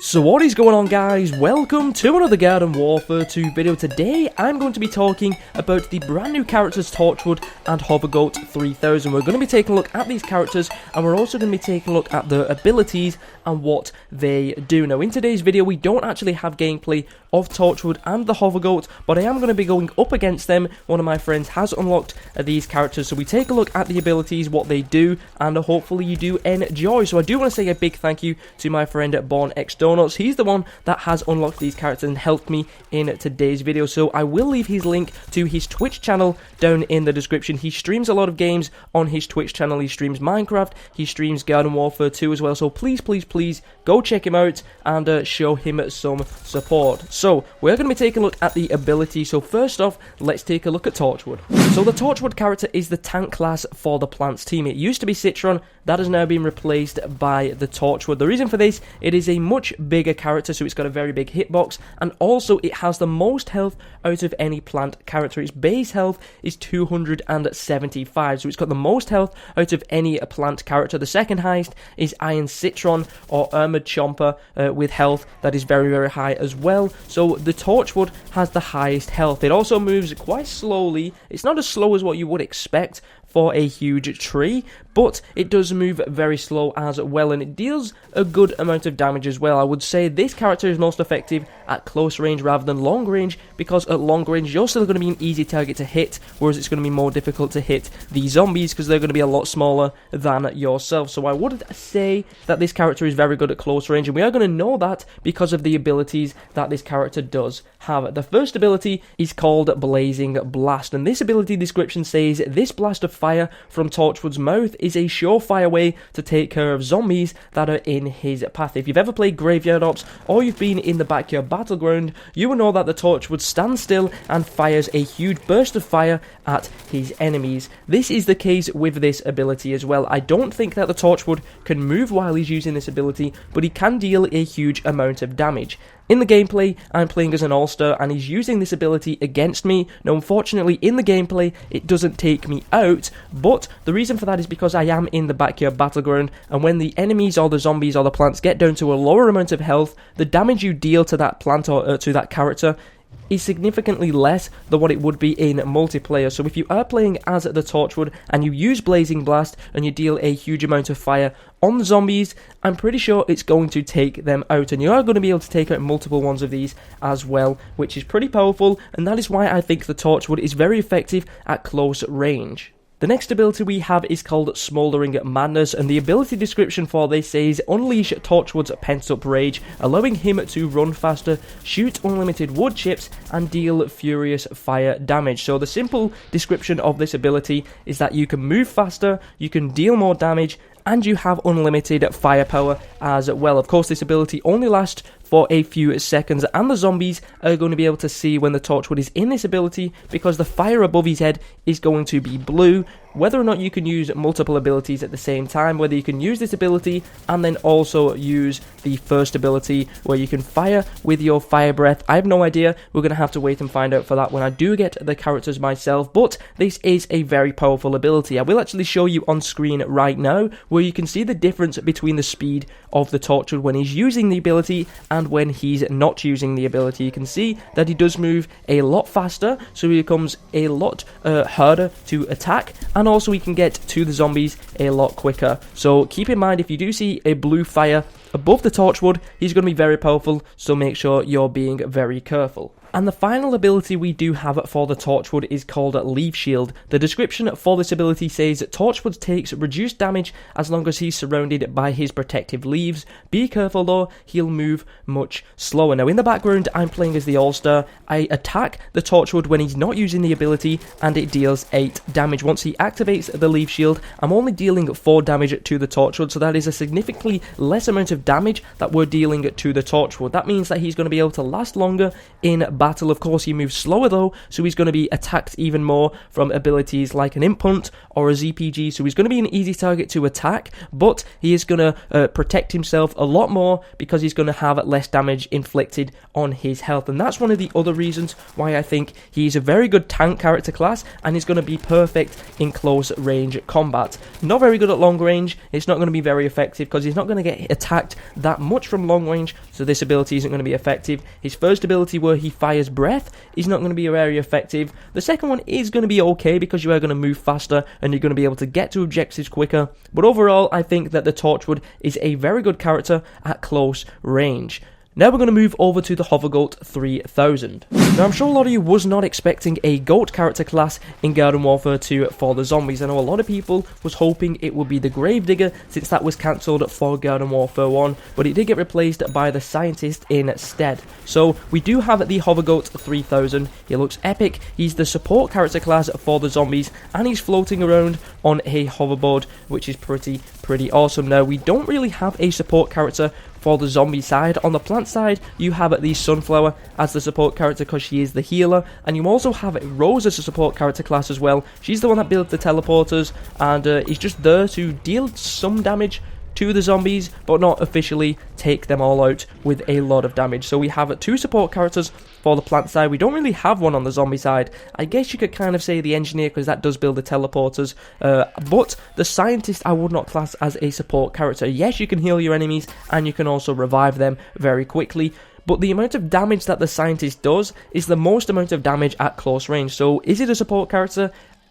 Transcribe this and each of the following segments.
So what is going on, guys? Welcome to another Garden Warfare 2 video. Today I'm going to be talking about the brand new characters Torchwood and HOVERGOAT-3000. We're going to be taking a look at these characters, and we're also going to be taking a look at their abilities and what they do. Now in today's video we don't actually have gameplay of Torchwood and the Hovergoat, but I am going to be going up against them. One of my friends has unlocked these characters, so we take a look at the abilities, what they do, and hopefully you do enjoy. So I do want to say a big thank you to my friend Born X Donuts. He's the one that has unlocked these characters and helped me in today's video, so I will leave his link to his Twitch channel down in the description. He streams a lot of games on his Twitch channel. He streams Minecraft, he streams Garden Warfare 2 as well, so please go check him out and show him some support. So we're going to be taking a look at the ability. So first off, let's take a look at Torchwood. So the Torchwood character is the tank class for the plants team. It used to be Citron, that has now been replaced by the Torchwood. The reason for this, it is a much bigger character, so it's got a very big hitbox, and also it has the most health out of any plant character. Its base health is 275, so it's got the most health out of any plant character. The second highest is Iron Citron or Armored Chomper with health that is very high as well. So the Torchwood has the highest health. It also moves quite slowly. It's not as slow as what you would expect for a huge tree, but it does move very slow as well, and it deals a good amount of damage as well. I would say this character is most effective at close range rather than long range, because at long range you're still going to be an easy target to hit, whereas it's going to be more difficult to hit the zombies because they're going to be a lot smaller than yourself. So I would say that this character is very good at close range, and we are going to know that because of the abilities that this character does have. The first ability is called Blazing Blast, and this ability description says this blast of fire from Torchwood's mouth is a surefire way to take care of zombies that are in his path. If you've ever played Graveyard Ops or you've been in the backyard battleground, you will know that the Torchwood stands still and fires a huge burst of fire at his enemies. This is the case with this ability as well. I don't think that the Torchwood can move while he's using this ability, but he can deal a huge amount of damage. In the gameplay, I'm playing as an all-star, and he's using this ability against me. Now, unfortunately, in the gameplay, it doesn't take me out, but the reason for that is because I am in the backyard battleground, and when the enemies or the zombies or the plants get down to a lower amount of health, the damage you deal to that plant or to that character is significantly less than what it would be in multiplayer. So if you are playing as the Torchwood and you use Blazing Blast and you deal a huge amount of fire on the zombies, I'm pretty sure it's going to take them out, and you are going to be able to take out multiple ones of these as well, which is pretty powerful, and that is why I think the Torchwood is very effective at close range. The next ability we have is called Smouldering Madness, and the ability description for this says unleash Torchwood's pent-up rage, allowing him to run faster, shoot unlimited wood chips, and deal furious fire damage. So the simple description of this ability is that you can move faster, you can deal more damage, and you have unlimited firepower as well. Of course, this ability only lasts for a few seconds, and the zombies are going to be able to see when the Torchwood is in this ability because the fire above his head is going to be blue. Whether or not you can use multiple abilities at the same time, whether you can use this ability and then also use the first ability where you can fire with your fire breath, I have no idea. We're going to have to wait and find out for that when I do get the characters myself, but this is a very powerful ability. I will actually show you on screen right now where you can see the difference between the speed of the Torchwood when he's using the ability and when he's not using the ability. You can see that he does move a lot faster, so he becomes a lot harder to attack, and also he can get to the zombies a lot quicker. So keep in mind, if you do see a blue fire above the Torchwood, he's going to be very powerful, so make sure you're being very careful. And the final ability we do have for the Torchwood is called Leaf Shield. The description for this ability says Torchwood takes reduced damage as long as he's surrounded by his protective leaves. Be careful though, he'll move much slower. Now in the background, I'm playing as the All-Star. I attack the Torchwood when he's not using the ability, and it deals 8 damage. Once he activates the Leaf Shield, I'm only dealing 4 damage to the Torchwood, so that is a significantly less amount of damage that we're dealing to the Torchwood. That means that he's going to be able to last longer in battle. Of course, he moves slower though, so he's going to be attacked even more from abilities like an Imp Hunt or a ZPG, so he's going to be an easy target to attack, but he is going to protect himself a lot more because he's going to have less damage inflicted on his health. And that's one of the other reasons why I think he's a very good tank character class, and he's going to be perfect in close range combat. Not very good at long range. It's not going to be very effective because he's not going to get attacked attacked that much from long range, so this ability isn't going to be effective. His first ability, where he fires breath, is not going to be very effective. The second one is going to be okay because you are going to move faster and you're going to be able to get to objectives quicker. But overall, I think that the Torchwood is a very good character at close range. Now we're going to move over to the Hovergoat-3000. Now I'm sure a lot of you was not expecting a goat character class in Garden Warfare 2 for the zombies. I know a lot of people was hoping it would be the Gravedigger, since that was cancelled for Garden Warfare 1, but it did get replaced by the Scientist instead. So we do have the Hovergoat-3000. He looks epic. He's the support character class for the zombies, and he's floating around on a hoverboard, which is pretty awesome. Now we don't really have a support character for the zombie side. On the plant side, you have the Sunflower as the support character because she is the healer, and you also have Rose as a support character class as well. She's the one that builds the teleporters, and is just there to deal some damage to the zombies, but not officially take them all out with a lot of damage. So we have two support characters for the plant side. We don't really have one on the zombie side. I guess you could kind of say the engineer, because that does build the teleporters, but the scientist I would not class as a support character. Yes, you can heal your enemies and you can also revive them very quickly, but the amount of damage that the scientist does is the most amount of damage at close range. So is it a support character?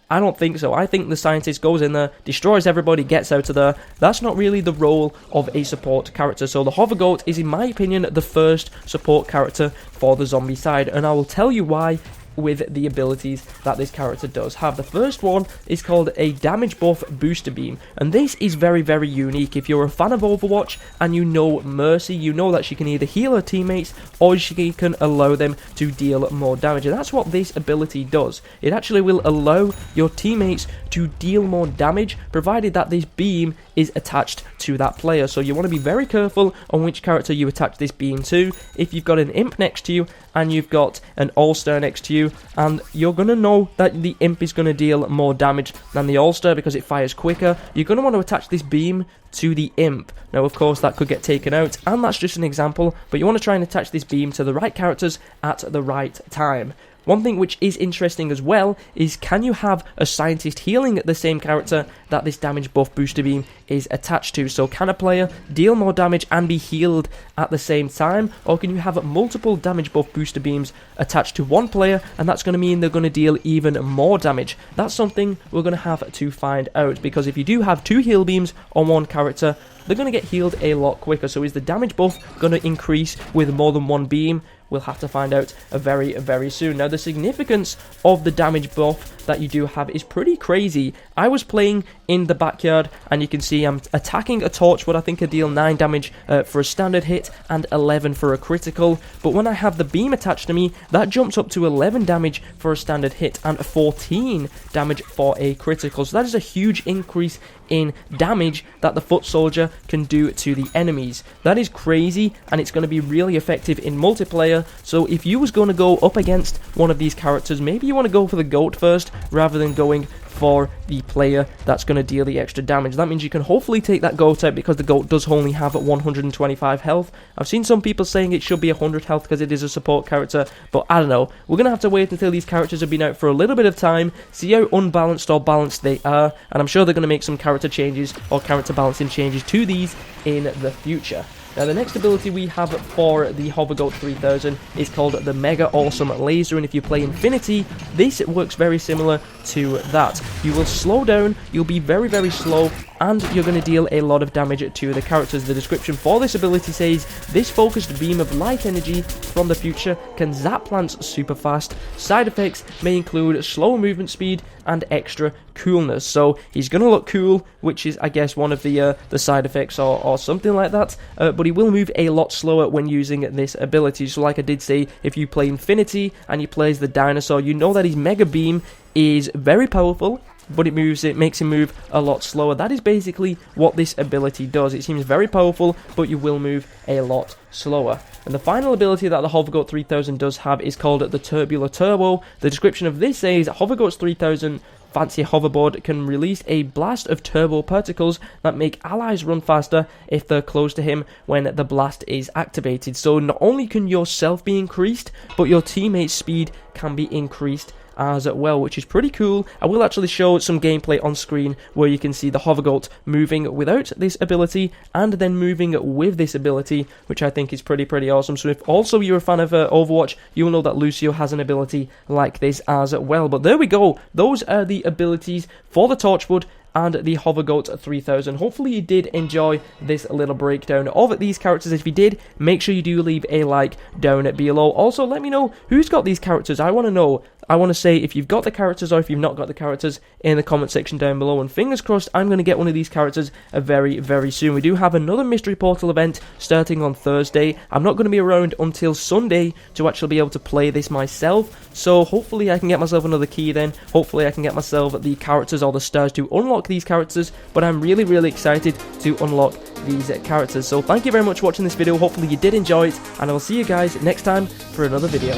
I don't think so. I think the scientist goes in there, destroys everybody, gets out of there. That's not really the role of a support character. So the Hovergoat is, in my opinion, the first support character for the zombie side, and I will tell you why with the abilities that this character does have. The first one is called a damage buff booster beam, and this is very unique. If you're a fan of Overwatch and you know Mercy, you know that she can either heal her teammates or she can allow them to deal more damage, and that's what this ability does. It actually will allow your teammates to deal more damage, provided that this beam is attached to that player. So you want to be very careful on which character you attach this beam to. If you've got an imp next to you and you've got an all-star next to you, and you're going to know that the imp is going to deal more damage than the all-star because it fires quicker, you're going to want to attach this beam to the imp. Now of course that could get taken out, and that's just an example, but you want to try and attach this beam to the right characters at the right time. One thing which is interesting as well is, can you have a scientist healing the same character that this damage buff booster beam is attached to? So can a player deal more damage and be healed at the same time, or can you have multiple damage buff booster beams attached to one player, and that's going to mean they're going to deal even more damage? That's something we're going to have to find out, because if you do have two heal beams on one character, they're going to get healed a lot quicker. So is the damage buff going to increase with more than one beam? We'll have to find out very soon. Now, the significance of the damage buff that you do have is pretty crazy. I was playing in the backyard, and you can see I'm attacking a Torchwood. I think I deal 9 damage for a standard hit and 11 for a critical. But when I have the beam attached to me, that jumps up to 11 damage for a standard hit and 14 damage for a critical. So that is a huge increase in damage that the foot soldier can do to the enemies. That is crazy, and it's going to be really effective in multiplayer. So if you was going to go up against one of these characters, maybe you want to go for the goat first rather than going for the player that's going to deal the extra damage. That means you can hopefully take that goat out, because the goat does only have 125 health. I've seen some people saying it should be 100 health because it is a support character, but I don't know. We're going to have to wait until these characters have been out for a little bit of time, see how unbalanced or balanced they are, and I'm sure they're going to make some character changes or character balancing changes to these in the future. Now, the next ability we have for the Hovergoat-3000 is called the Mega Awesome Laser, and if you play Infinity, this works very similar to that. You will slow down, you'll be very slow, and you're going to deal a lot of damage to the characters. The description for this ability says, this focused beam of light energy from the future can zap plants super fast. Side effects may include slow movement speed and extra coolness. So he's going to look cool, which is, I guess, one of the side effects or something like that, but he will move a lot slower when using this ability. So like I did say, if you play Infinity and he plays the dinosaur, you know that his Mega Beam is very powerful, but it makes him move a lot slower. That is basically what this ability does. It seems very powerful, but you will move a lot slower. And the final ability that the Hovergoat-3000 does have is called the Tubular Turbo. The description of this says, Hovergoat-3000 fancy hoverboard can release a blast of turbo particles that make allies run faster if they're close to him when the blast is activated. So not only can yourself be increased, but your teammates' speed can be increased as well, which is pretty cool. I will actually show some gameplay on screen where you can see the Hovergoat moving without this ability and then moving with this ability, which I think is pretty awesome. So if also you're a fan of Overwatch, you'll know that Lucio has an ability like this as well. But there we go. Those are the abilities for the Torchwood and the Hovergoat-3000. Hopefully you did enjoy this little breakdown of these characters. If you did, make sure you do leave a like down below. Also, let me know who's got these characters. I want to know. I want to say if you've got the characters or if you've not got the characters in the comment section down below. And fingers crossed, I'm going to get one of these characters very soon. We do have another mystery portal event starting on Thursday. I'm not going to be around until Sunday to actually be able to play this myself. So hopefully I can get myself another key then. Hopefully I can get myself the characters or the stars to unlock these characters. But I'm really excited to unlock these characters. So thank you very much for watching this video. Hopefully you did enjoy it. And I will see you guys next time for another video.